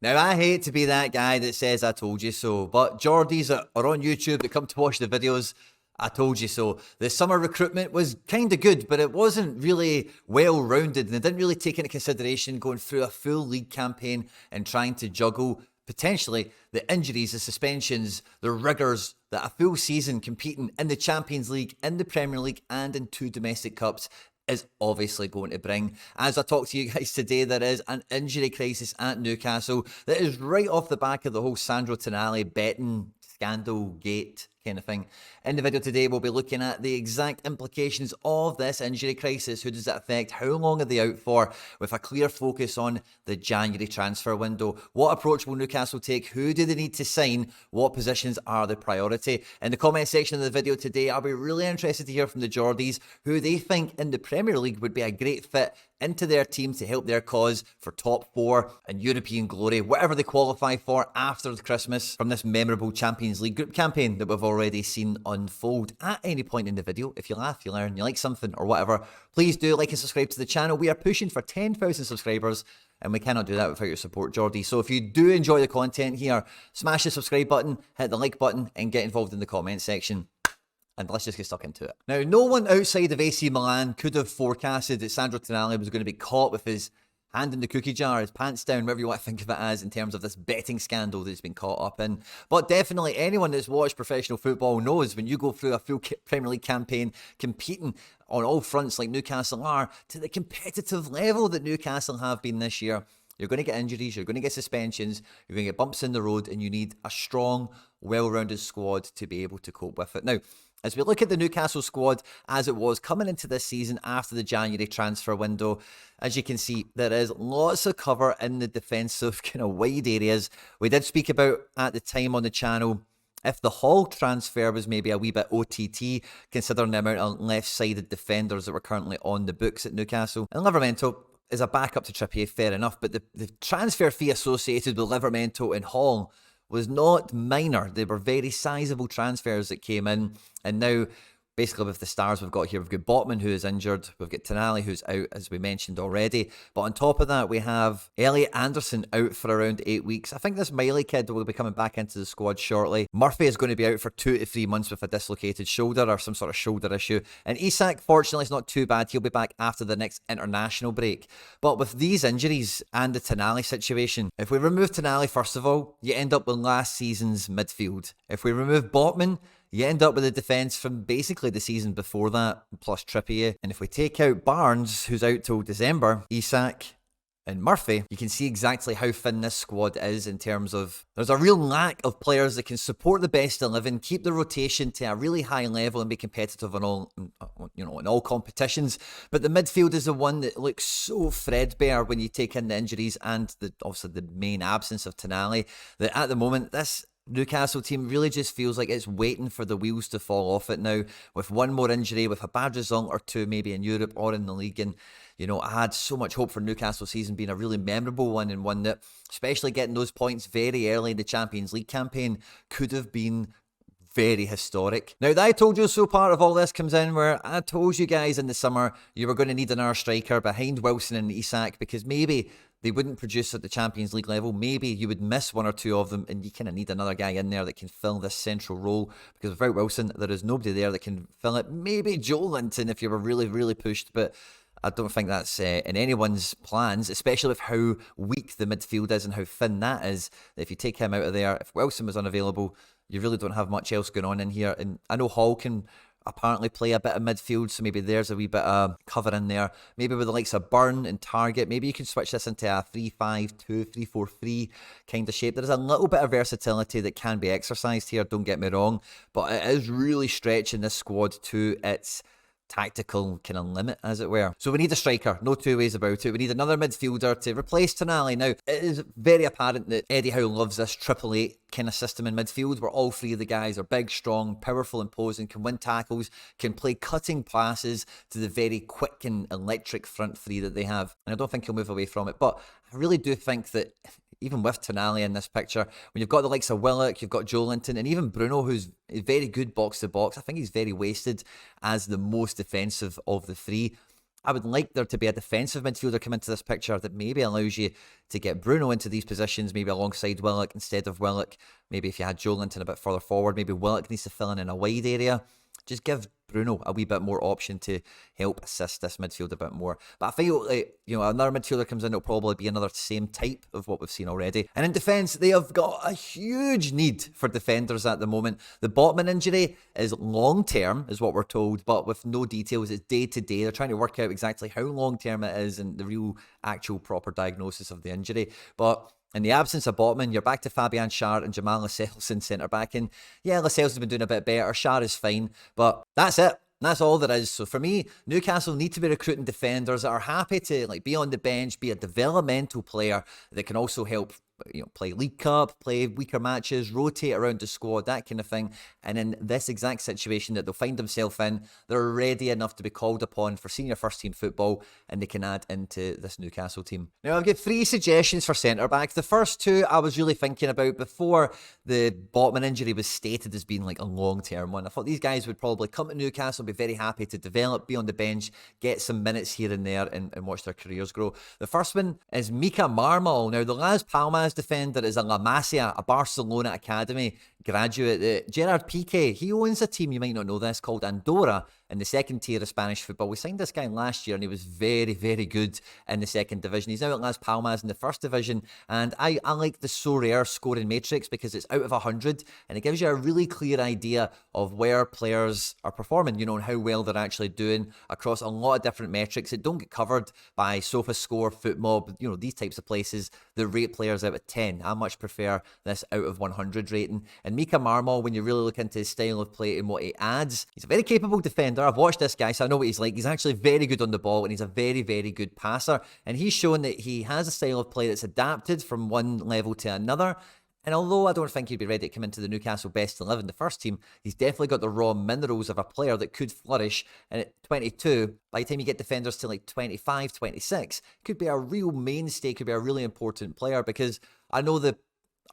Now, I hate to be that guy that says I told you so, but Geordies that are on YouTube that come to watch the videos, I told you so. The summer recruitment was kind of good, but it wasn't really well-rounded, and they didn't really take into consideration going through a full league campaign and trying to juggle potentially the injuries, the suspensions, the rigours that a full season competing in the Champions League, in the Premier League, and in 2 domestic cups is obviously going to bring. As I talk to you guys today, there is an injury crisis at Newcastle that is right off the back of the whole Sandro Tonali betting scandal gate kind of thing. In the video today, we'll be looking at the exact implications of this injury crisis. Who does it affect? How long are they out for? With a clear focus on the January transfer window. What approach will Newcastle take? Who do they need to sign? What positions are the priority? In the comment section of the video today, I'll be really interested to hear from the Geordies who they think in the Premier League would be a great fit into their team to help their cause for top 4 and European glory, whatever they qualify for after Christmas from this memorable Champions League group campaign that we've already seen unfold. At any point in the video, if you laugh, you learn, you like something or whatever, please do like and subscribe to the channel. We are pushing for 10,000 subscribers and we cannot do that without your support, Geordie. So if you do enjoy the content here, smash the subscribe button, hit the like button and get involved in the comment section. And let's just get stuck into it. Now, no one outside of AC Milan could have forecasted that Sandro Tonali was going to be caught with his hand in the cookie jar, his pants down, whatever you want to think of it as, in terms of this betting scandal that he's been caught up in. But definitely anyone that's watched professional football knows when you go through a full Premier League campaign competing on all fronts like Newcastle are, to the competitive level that Newcastle have been this year, you're going to get injuries, you're going to get suspensions, you're going to get bumps in the road, and you need a strong, well-rounded squad to be able to cope with it. Now, as we look at the Newcastle squad as it was coming into this season after the January transfer window, as you can see, there is lots of cover in the defensive kind of wide areas. We did speak about at the time on the channel, if the Hall transfer was maybe a wee bit OTT, considering the amount of left-sided defenders that were currently on the books at Newcastle. And Livermento is a backup to Trippier, fair enough, but the transfer fee associated with Livermento and Hall was not minor. They were very sizable transfers that came in. And now, basically with the stars we've got here, we've got Botman, who is injured. We've got Tonali, who's out, as we mentioned already. But on top of that, we have Elliot Anderson out for around 8 weeks. I think this Miley kid will be coming back into the squad shortly. Murphy is going to be out for 2 to 3 months with a dislocated shoulder or some sort of shoulder issue. And Isak, fortunately, is not too bad. He'll be back after the next international break. But with these injuries and the Tonali situation, if we remove Tonali, first of all, you end up with last season's midfield. If we remove Botman, you end up with a defence from basically the season before that, plus Trippier. And if we take out Barnes, who's out till December, Isak and Murphy, you can see exactly how thin this squad is in terms of there's a real lack of players that can support the best 11, keep the rotation to a really high level and be competitive in all, in all competitions. But the midfield is the one that looks so threadbare when you take in the injuries and obviously the main absence of Tonali, that at the moment this Newcastle team really just feels like it's waiting for the wheels to fall off it now, with one more injury, with a bad result or two maybe in Europe or in the league. And you know, I had so much hope for Newcastle season being a really memorable one, and one that, especially getting those points very early in the Champions League campaign, could have been very historic. Now, the I told you so part of all this comes in where I told you guys in the summer you were going to need another striker behind Wilson and Isak, because maybe they wouldn't produce at the Champions League level. Maybe you would miss one or two of them, and you kind of need another guy in there that can fill this central role, because without Wilson, there is nobody there that can fill it. Maybe Joe Linton if you were really, really pushed, but I don't think that's in anyone's plans, especially with how weak the midfield is and how thin that is. If you take him out of there, if Wilson was unavailable, you really don't have much else going on in here. And I know Hall can apparently play a bit of midfield, so maybe there's a wee bit of cover in there. Maybe with the likes of Burn and Target, maybe you can switch this into a 3-5-2, 3-4-3 kind of shape. There's a little bit of versatility that can be exercised here, don't get me wrong, but it is really stretching this squad to its tactical kind of limit, as it were. So we need a striker, no two ways about it. We need another midfielder to replace Tonali. Now, it is very apparent that Eddie Howe loves this 8-8 kind of system in midfield, where all three of the guys are big, strong, powerful, imposing, can win tackles, can play cutting passes to the very quick and electric front three that they have. And I don't think he'll move away from it, but I really do think that even with Tonali in this picture, when you've got the likes of Willock, you've got Joe Linton, and even Bruno, who's very good box to box, I think he's very wasted as the most defensive of the three. I would like there to be a defensive midfielder come into this picture that maybe allows you to get Bruno into these positions, maybe alongside Willock instead of Willock. Maybe if you had Joelinton a bit further forward, maybe Willock needs to fill in a wide area. Just give Bruno a wee bit more option to help assist this midfield a bit more. But I feel like, another midfielder comes in, it'll probably be another same type of what we've seen already. And in defence, they have got a huge need for defenders at the moment. The Botman injury is long-term, is what we're told, but with no details. It's day-to-day. They're trying to work out exactly how long-term it is and the real, actual, proper diagnosis of the injury. But in the absence of Botman, you're back to Fabian Schär and Jamal Lascelles in centre-back. And yeah, Lascelles has been doing a bit better. Schär is fine, but that's it. That's all there is. So for me, Newcastle need to be recruiting defenders that are happy to be on the bench, be a developmental player that can also help play League Cup, play weaker matches, rotate around the squad, that kind of thing. And in this exact situation that they'll find themselves in, they're ready enough to be called upon for senior first team football, and they can add into this Newcastle team. Now, I've got 3 suggestions for centre-backs. The first 2 I was really thinking about before the Botman injury was stated as being a long-term one. I thought these guys would probably come to Newcastle, be very happy to develop, be on the bench, get some minutes here and there, and watch their careers grow. The first one is Mika Marmal. Now, the Las Palmas defender is a La Masia, a Barcelona Academy graduate. Gerard Piqué, he owns a team, you might not know this, called Andorra in the second tier of Spanish football. We signed this guy last year and he was very, very good in the second division. He's now at Las Palmas in the first division, and I like the So Rare scoring matrix because it's out of 100 and it gives you a really clear idea of where players are performing, and how well they're actually doing across a lot of different metrics that don't get covered by SofaScore, FootMob, these types of places that rate players out of 10. I much prefer this out of 100 rating. And Mika Marmal, when you really look into his style of play and what he adds, he's a very capable defender. I've watched this guy, so I know what he's like. He's actually very good on the ball, and he's a very, very good passer. And he's shown that he has a style of play that's adapted from one level to another. And although I don't think he'd be ready to come into the Newcastle best 11, the first team, he's definitely got the raw minerals of a player that could flourish. And at 22, by the time you get defenders to 25, 26, could be a real mainstay, could be a really important player, because I know the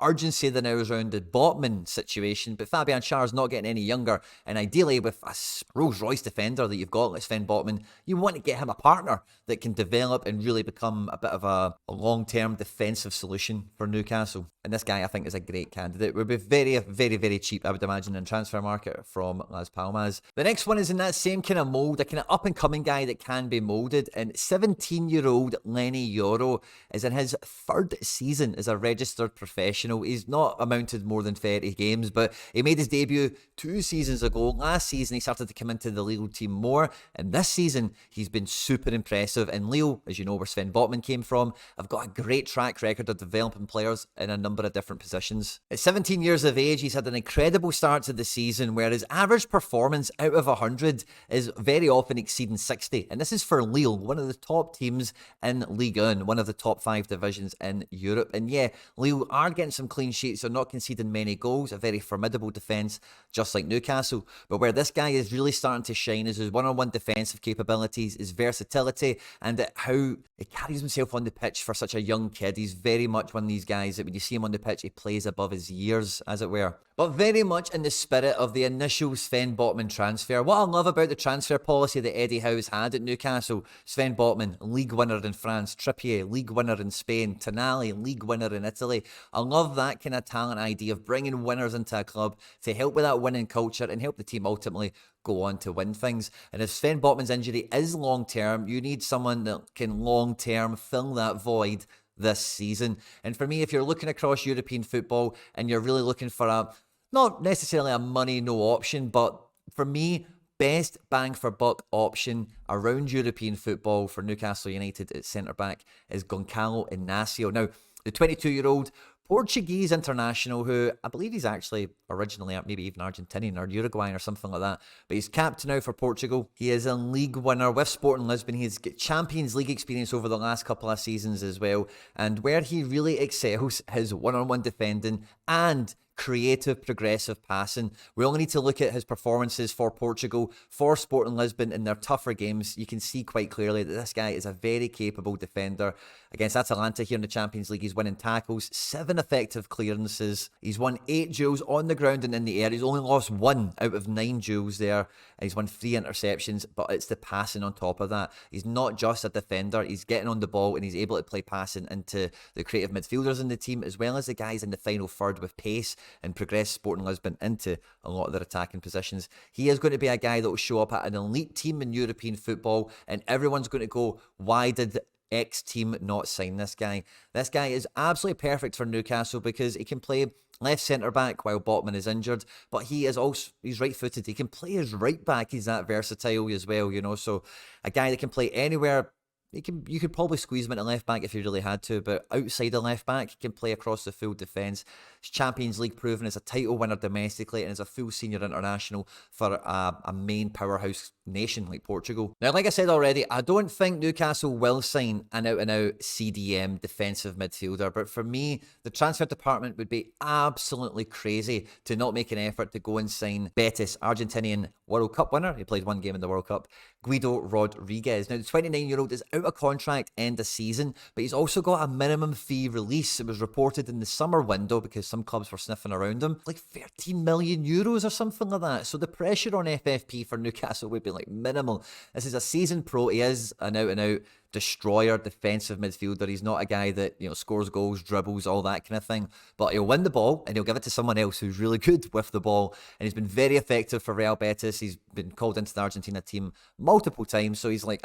urgency that now is around the Botman situation, but Fabian Schär is not getting any younger, and ideally with a Rolls Royce defender that you've got like Sven Botman, you want to get him a partner that can develop and really become a bit of a long-term defensive solution for Newcastle. And this guy, I think, is a great candidate. Would be very, very, very cheap, I would imagine, in transfer market from Las Palmas. The next one is in that same kind of mould, a kind of up-and-coming guy that can be moulded. And 17-year-old Lenny Yoro is in his 3rd season as a registered professional. He's not amounted more than 30 games, but he made his debut 2 seasons ago. Last season, he started to come into the Lille team more. And this season, he's been super impressive. And Lille, as you know, where Sven Botman came from, have got a great track record of developing players in a number of different positions. At 17 years of age, he's had an incredible start to the season where his average performance out of 100 is very often exceeding 60. And this is for Lille, one of the top teams in Ligue 1, one of the top 5 divisions in Europe. And yeah, Lille are getting some clean sheets, they're not conceding many goals, a very formidable defence, just like Newcastle. But where this guy is really starting to shine is his one-on-one defensive capabilities, his versatility, and how he carries himself on the pitch for such a young kid. He's very much one of these guys that when you see him on the pitch, he plays above his years, as it were. But very much in the spirit of the initial Sven Botman transfer. What I love about the transfer policy that Eddie Howe has had at Newcastle: Sven Botman, league winner in France; Trippier, league winner in Spain; Tonali, league winner in Italy. I love that kind of talent idea of bringing winners into a club to help with that winning culture and help the team ultimately go on to win things. And if Sven Botman's injury is long-term, you need someone that can long-term fill that void this season. And for me, if you're looking across European football and you're really looking for not necessarily a money no option, but for me, best bang for buck option around European football for Newcastle United at centre-back is Goncalo Inacio. Now, the 22-year-old Portuguese international, who I believe he's actually originally maybe even Argentinian or Uruguayan or something like that, but he's capped now for Portugal. He is a league winner with Sporting Lisbon. He's got Champions League experience over the last couple of seasons as well, and where he really excels, his one-on-one defending and creative, progressive passing. We only need to look at his performances for Portugal, for Sporting Lisbon in their tougher games. You can see quite clearly that this guy is a very capable defender. Against Atalanta here in the Champions League, he's winning tackles, 7 effective clearances. He's won 8 duels on the ground and in the air. He's only lost 1 out of 9 duels there. And he's won 3 interceptions, but it's the passing on top of that. He's not just a defender. He's getting on the ball and he's able to play passing into the creative midfielders in the team, as well as the guys in the final third with pace and progress Sporting Lisbon into a lot of their attacking positions. He is going to be a guy that will show up at an elite team in European football, and everyone's going to go, why did X team not sign this guy? This guy is absolutely perfect for Newcastle because he can play left centre back while Botman is injured, but he's right footed. He can play as right back. He's that versatile as well, you know. So a guy that can play anywhere. You could probably squeeze him into left back if you really had to, but outside of left back, he can play across the full defence. He's Champions League proven as a title winner domestically and as a full senior international for a main powerhouse nation like Portugal. Now, like I said already, I don't think Newcastle will sign an out-and-out CDM defensive midfielder, but for me, the transfer department would be absolutely crazy to not make an effort to go and sign Betis, Argentinian World Cup winner. He played 1 game in the World Cup, Guido Rodriguez. Now, the 29-year-old is out of contract end of season, but he's also got a minimum fee release. It was reported in the summer window because some clubs were sniffing around him, like 13 million euros or something like that. So the pressure on FFP for Newcastle would be like minimal. This is a seasoned pro. He is an out-and-out destroyer, defensive midfielder. He's not a guy that, you know, scores goals, dribbles, all that kind of thing, but he'll win the ball and he'll give it to someone else who's really good with the ball, and he's been very effective for Real Betis. He's been called into the Argentina team multiple times, so he's like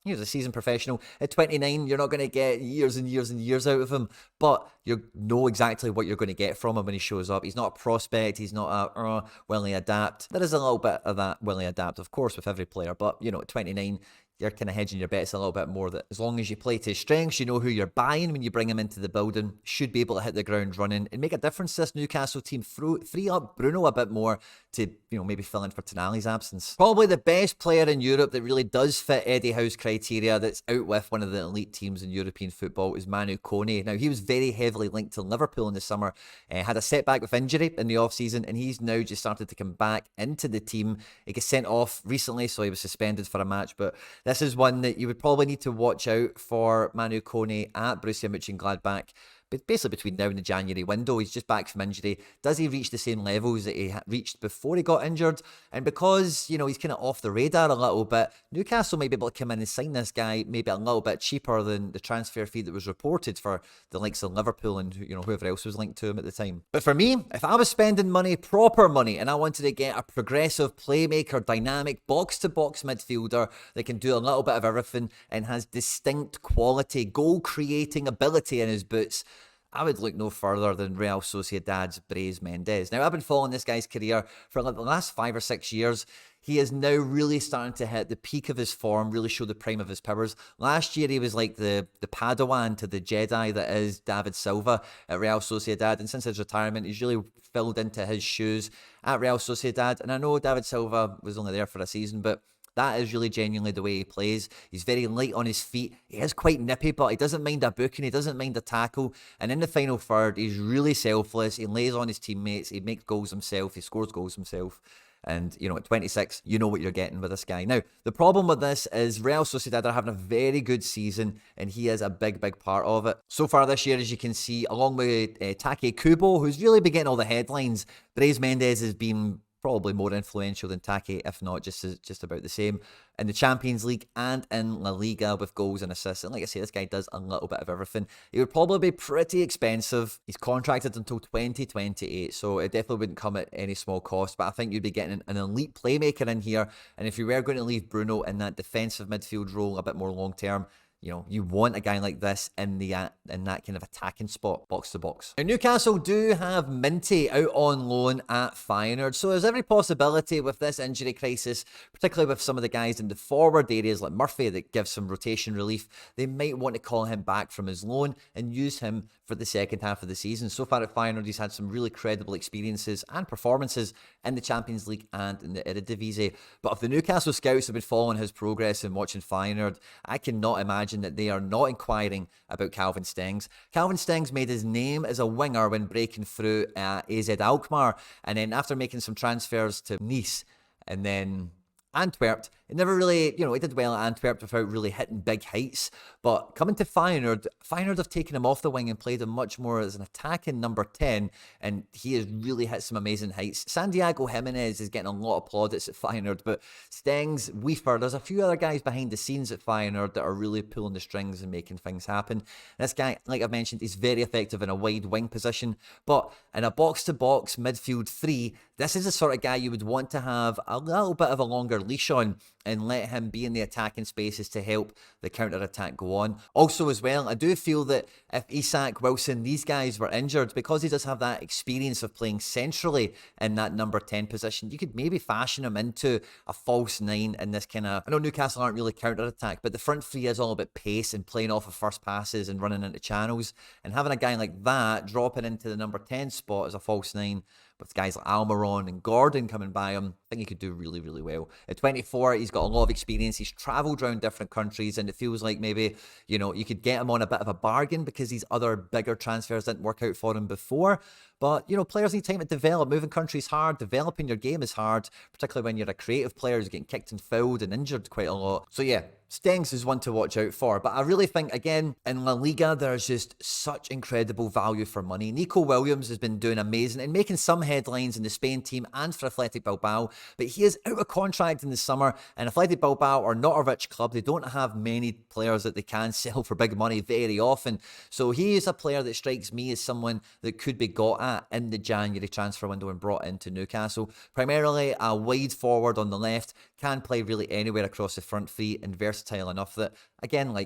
he's a seasoned professional. At 29, you're not going to get years and years and years out of him, but you know exactly what you're going to get from him when he shows up. He's not a prospect. He's not a will he adapt. There is a little bit of that will he adapt, of course, with every player, but, you know, at 29, you're kind of hedging your bets a little bit more that as long as you play to his strengths, you know who you're buying when you bring him into the building, should be able to hit the ground running and make a difference to this Newcastle team. Free up Bruno a bit more to, you know, maybe fill in for Tonali's absence. Probably the best player in Europe that really does fit Eddie Howe's criteria, that's out with one of the elite teams in European football, is Manu Kone. Now, he was very heavily linked to Liverpool in the summer, had a setback with injury in the off-season, and he's now just started to come back into the team. He got sent off recently, so he was suspended for a match, but this is one that you would probably need to watch out for Manu Kone at Borussia Mönchengladbach. But basically between now and the January window, he's just back from injury. Does he reach the same levels that he reached before he got injured? And because, you know, he's kind of off the radar a little bit, Newcastle might be able to come in and sign this guy maybe a little bit cheaper than the transfer fee that was reported for the likes of Liverpool and, you know, whoever else was linked to him at the time. But for me, if I was spending money, proper money, and I wanted to get a progressive playmaker, dynamic, box-to-box midfielder that can do a little bit of everything and has distinct quality, goal-creating ability in his boots, I would look no further than Real Sociedad's Brais Mendes. Now, I've been following this guy's career for like the last 5 or 6 years. He is now really starting to hit the peak of his form, really show the prime of his powers. Last year, he was like the Padawan to the Jedi that is David Silva at Real Sociedad. And since his retirement, he's really filled into his shoes at Real Sociedad. And I know David Silva was only there for a season, but that is really genuinely the way he plays. He's very light on his feet. He is quite nippy, but he doesn't mind a booking. He doesn't mind a tackle. And in the final third, he's really selfless. He lays on his teammates. He makes goals himself. He scores goals himself. And, you know, at 26, you know what you're getting with this guy. Now, the problem with this is Real Sociedad are having a very good season, and he is a big, big part of it. So far this year, as you can see, along with Take Kubo, who's really been getting all the headlines, Brais Mendes has been probably more influential than Take, if not just about the same, in the Champions League and in La Liga with goals and assists. And like I say, this guy does a little bit of everything. He would probably be pretty expensive. He's contracted until 2028, so it definitely wouldn't come at any small cost. But I think you'd be getting an elite playmaker in here. And if you were going to leave Bruno in that defensive midfield role a bit more long term, you know, you want a guy like this in that kind of attacking spot, box to box. Now, Newcastle do have Minty out on loan at Feyenoord, so there's every possibility with this injury crisis, particularly with some of the guys in the forward areas like Murphy that give some rotation relief, they might want to call him back from his loan and use him for the second half of the season. So far at Feyenoord, he's had some really credible experiences and performances in the Champions League and in the Eredivisie. But if the Newcastle scouts have been following his progress and watching Feyenoord, I cannot imagine imagine that they are not inquiring about Calvin Stengs. Calvin Stengs made his name as a winger when breaking through at AZ Alkmaar, and then after making some transfers to Nice and then Antwerp, it never really, he did well at Antwerp without really hitting big heights. But coming to Feyenoord have taken him off the wing and played him much more as an attacking number 10, and he has really hit some amazing heights. Santiago Jimenez is getting a lot of plaudits at Feyenoord, but Stengs, Weaver, there's a few other guys behind the scenes at Feyenoord that are really pulling the strings and making things happen. This guy, like I've mentioned, is very effective in a wide wing position, but in a box-to-box midfield 3, this is the sort of guy you would want to have a little bit of a longer leash on and let him be in the attacking spaces to help the counter-attack go on. Also as well, I do feel that if Isak, Wilson, these guys were injured, because he does have that experience of playing centrally in that number 10 position, you could maybe fashion him into a false 9 in this kind of... I know Newcastle aren't really counter-attack, but the front 3 is all about pace and playing off of first passes and running into channels. And having a guy like that dropping into the number 10 spot as a false 9, with guys like Almiron and Gordon coming by him, I think he could do really, really well. At 24, he's got a lot of experience. He's travelled around different countries, and it feels like maybe, you could get him on a bit of a bargain because these other bigger transfers didn't work out for him before. But, players need time to develop. Moving countries hard. Developing your game is hard, particularly when you're a creative player who's getting kicked and fouled and injured quite a lot. So yeah, Stengs is one to watch out for. But I really think, again, in La Liga, there's just such incredible value for money. Nico Williams has been doing amazing and making some headlines in the Spain team and for Athletic Bilbao. But he is out of contract in the summer, and Athletic Bilbao are not a rich club. They don't have many players that they can sell for big money very often. So he is a player that strikes me as someone that could be got at in the January transfer window and brought into Newcastle. Primarily a wide forward on the left, can play really anywhere across the front 3 and versatile enough that, again,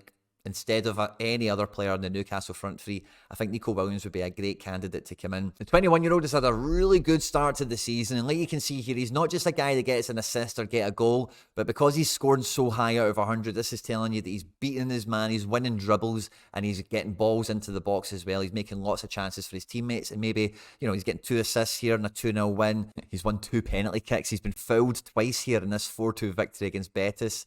instead of any other player in the Newcastle front 3, I think Nico Williams would be a great candidate to come in. The 21-year-old has had a really good start to the season, and like you can see here, he's not just a guy that gets an assist or get a goal, but because he's scored so high out of 100, this is telling you that he's beating his man, he's winning dribbles, and he's getting balls into the box as well. He's making lots of chances for his teammates, and maybe, he's getting 2 assists here in a 2-0 win. He's won 2 penalty kicks. He's been fouled twice here in this 4-2 victory against Betis.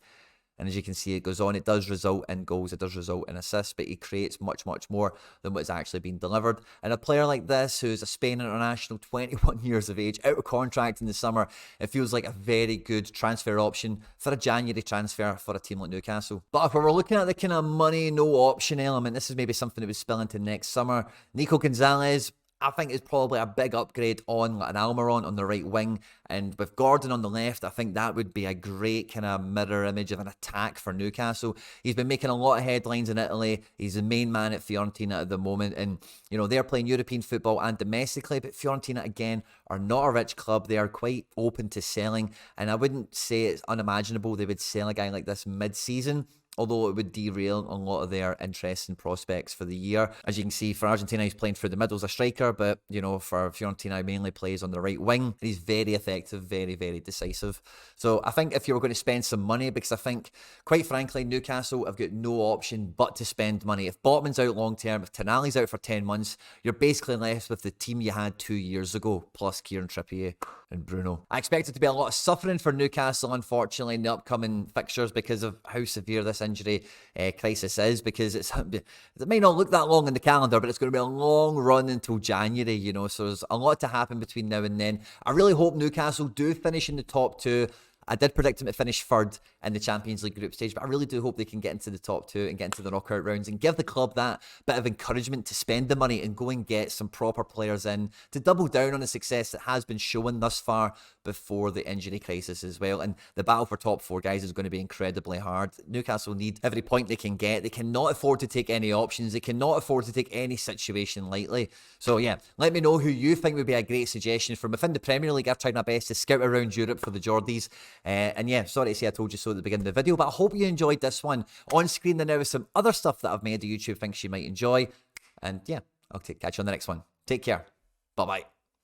And as you can see, it goes on. It does result in goals. It does result in assists, but he creates much, much more than what's actually been delivered. And a player like this, who's a Spain international, 21 years of age, out of contract in the summer, it feels like a very good transfer option for a January transfer for a team like Newcastle. But if we're looking at the kind of money, no option element, this is maybe something that would spill into next summer. Nico Gonzalez, I think is probably a big upgrade on an Almiron on the right wing, and with Gordon on the left, I think that would be a great kind of mirror image of an attack for Newcastle. He's been making a lot of headlines in Italy. He's the main man at Fiorentina at the moment, and they're playing European football and domestically, but Fiorentina again are not a rich club. They are quite open to selling, and I wouldn't say it's unimaginable they would sell a guy like this mid-season, although it would derail a lot of their interests and prospects for the year. As you can see, for Argentina, he's playing through the middle as a striker, but, for Fiorentina, he mainly plays on the right wing. He's very effective, very, very decisive. So I think if you were going to spend some money, because I think, quite frankly, Newcastle have got no option but to spend money. If Botman's out long-term, if Tonali's out for 10 months, you're basically left with the team you had 2 years ago, plus Kieran Trippier and Bruno. I expect it to be a lot of suffering for Newcastle, unfortunately, in the upcoming fixtures because of how severe this injury crisis is, because it may not look that long in the calendar, but it's going to be a long run until January, so there's a lot to happen between now and then. I really hope Newcastle do finish in the top 2. I did predict them to finish 3rd in the Champions League group stage, but I really do hope they can get into the top 2 and get into the knockout rounds and give the club that bit of encouragement to spend the money and go and get some proper players in to double down on the success that has been shown thus far before the injury crisis as well. And the battle for top 4, guys, is going to be incredibly hard. Newcastle need every point they can get. They cannot afford to take any options. They cannot afford to take any situation lightly. So yeah, let me know who you think would be a great suggestion from within the Premier League. I've tried my best to scout around Europe for the Geordies. And yeah, sorry to say I told you so at the beginning of the video, but I hope you enjoyed this one. On screen there now is some other stuff that I've made that YouTube thinks you might enjoy. And yeah, I'll catch you on the next one. Take care. Bye-bye.